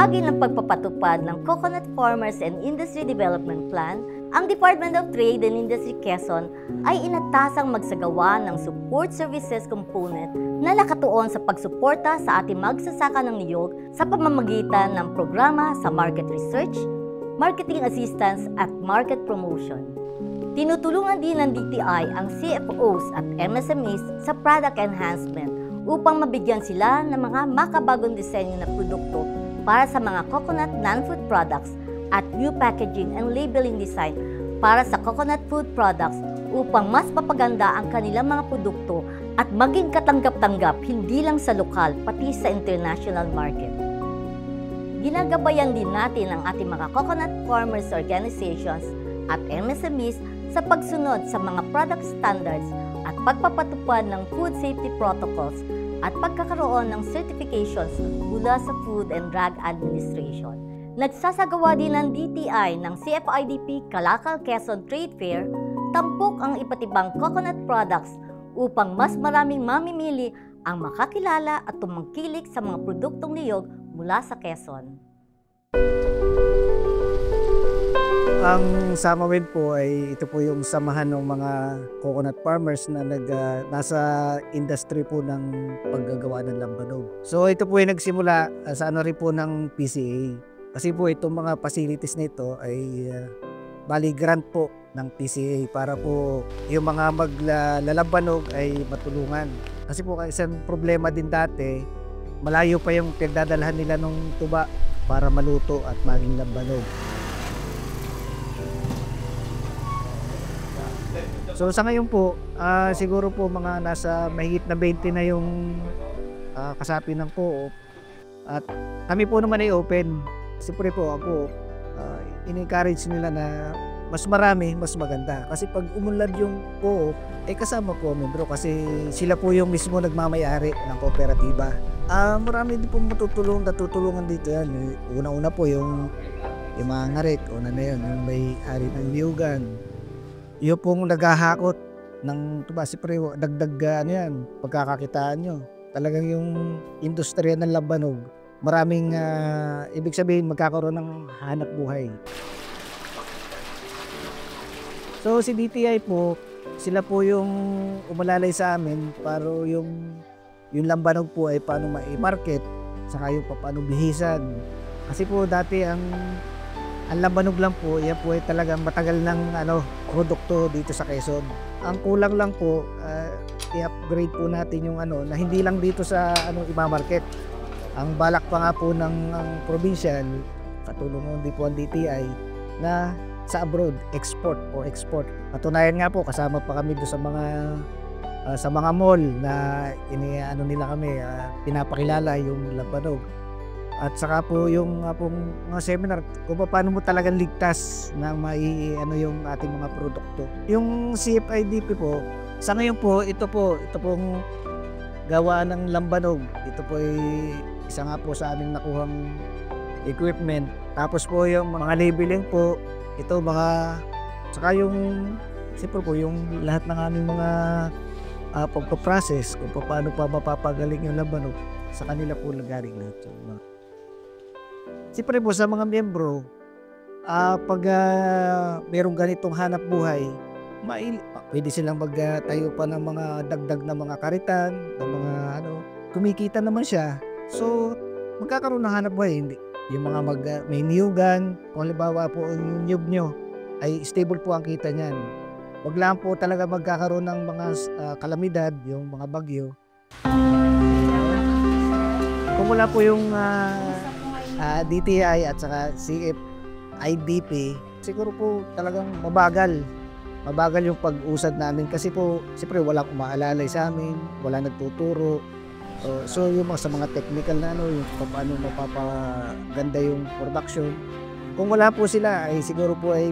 Bahagi ng pagpapatupad ng Coconut Farmers and Industry Development Plan, ang Department of Trade and Industry Quezon ay inatasang magsagawa ng support services component na nakatuon sa pagsuporta sa ating magsasaka ng niyog sa pamamagitan ng programa sa market research, marketing assistance at market promotion. Tinutulungan din ng DTI ang CFOs at MSMEs sa product enhancement upang mabigyan sila ng mga makabagong disenyo na produkto para sa mga coconut non-food products at new packaging and labeling design para sa coconut food products upang mas mapaganda ang kanilang mga produkto at maging katanggap-tanggap hindi lang sa lokal pati sa international market. Ginagabayan din natin ang ating mga coconut farmers organizations at MSMEs sa pagsunod sa mga product standards at pagpapatupad ng food safety protocols at pagkakaroon ng certifications mula sa Food and Drug Administration. Nagsasagawa din ng DTI ng CFIDP Calakal Quezon Trade Fair, tampok ang iba't ibang coconut products upang mas maraming mamimili ang makakilala at tumangkilik sa mga produktong niyog mula sa Quezon. Ang Samawid po ay ito po yung samahan ng mga coconut farmers na nasa industry po ng paggagawa ng lambanog. So ito po ay nagsimula sa ano rin po ng PCA. Kasi po itong mga facilities nito ay bali grant po ng PCA para po yung mga maglalambanog ay matulungan. Kasi po isang problema din dati, malayo pa yung pagdadalhan nila ng tuba para maluto at maging lambanog. So sa ngayon po, siguro po mga nasa mahigit na 20 na yung kasapi ng co-op. At kami po naman ay open. Siyempre po ako, in-encourage nila na mas marami, mas maganda. Kasi pag umunlad yung co-op, kasama po ang membro kasi sila po yung mismo nagmamayari ng kooperatiba. Marami din po natutulungan dito yan. Una-una po yung mga ngarik, una na yun, yung may-ari ng niyugan. Yung pong naghahakot ng tuba, siyempre dagdag pagkakakitaan nyo. Talagang yung industriya ng lambanog, maraming ibig sabihin magkakaroon ng hanap buhay. So si DTI po, sila po yung umalalay sa amin para yung lambanog po ay paano ma-market, saka yung paano bihisan. Kasi po dati ang lambanog lang po, yan po ay talagang matagal ng produkto dito sa Quezon. Ang kulang lang po, i-upgrade po natin yung na hindi lang dito sa i-market. Ang balak pa nga po ng provincial, katulong din po ang DTI, na sa abroad, export. Patunayan nga po, kasama pa kami doon sa mga mall na nila kami, pinapakilala yung lambanog. At saka po yung mga seminar kung paano mo talagang ligtas na yung ating mga produkto. Yung CFIDP po, sa ngayon po, ito pong gawa ng lambanog. Ito po ay isa nga po sa aming nakuhang equipment. Tapos po yung mga labeling po, ito saka yung siyempre po yung lahat ng aming mga pagpaprocess kung paano pa mapapagaling yung lambanog, sa kanila po nagaling lahat yung siyempre po sa mga miyembro, pag merong ganitong hanap buhay, pwede silang magtayo pa ng mga dagdag na mga karitan, ng mga kumikita naman siya. So magkakaroon ng hanap buhay. Yung mga may niyugan, kung halimbawa po yung niyog nyo, ay stable po ang kita niyan. Wag lang po talaga magkakaroon ng mga kalamidad, yung mga bagyo. Kung wala po yung DTI at saka CFIDP, siguro po talagang mabagal yung pag-usad namin kasi po siyempre walang umaalalay sa amin, wala nagtuturo. So yung sa mga technical na yung paano mapapaganda yung production, kung wala po sila ay siguro po ay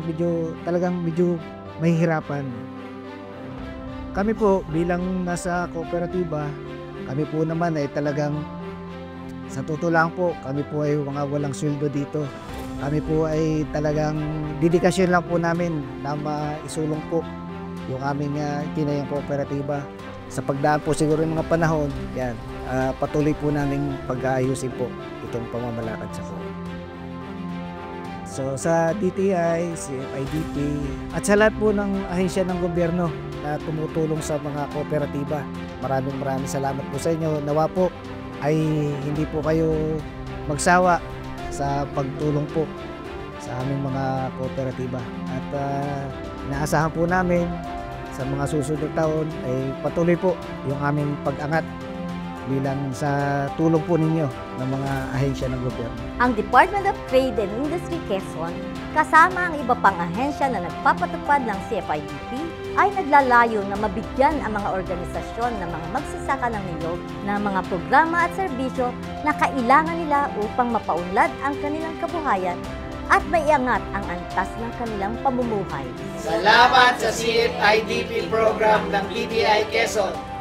talagang medyo mahihirapan. Kami po bilang nasa kooperatiba, kami po naman ay talagang sa totoo lang po, kami po ay mga walang sweldo dito. Kami po ay talagang dedikasyon lang po namin na maisulong po yung aming tinayang kooperatiba. Sa pagdaan po siguro yung mga panahon, patuloy po namin pag-aayusin po itong pamamalakad sa ko. So sa DTI, CFIDP, at sa lahat po ng ahensya ng gobyerno na tumutulong sa mga kooperatiba. Maraming salamat po sa inyo. Nawa po ay hindi po kayo magsawa sa pagtulong po sa aming mga kooperatiba. At inaasahan po namin sa mga susunod na taon ay patuloy po yung aming pag-angat bilang sa tulong po ninyo ng mga ahensya ng gobyerno. Ang Department of Trade and Industry Quezon, kasama ang iba pang ahensya na nagpapatupad ng CFIDP, ay naglalayo na mabigyan ang mga organisasyon ng mga magsasaka ng niyog ng mga programa at serbisyo na kailangan nila upang mapaunlad ang kanilang kabuhayan at maiangat ang antas ng kanilang pamumuhay. Salamat sa CFIDP program ng DTI Quezon.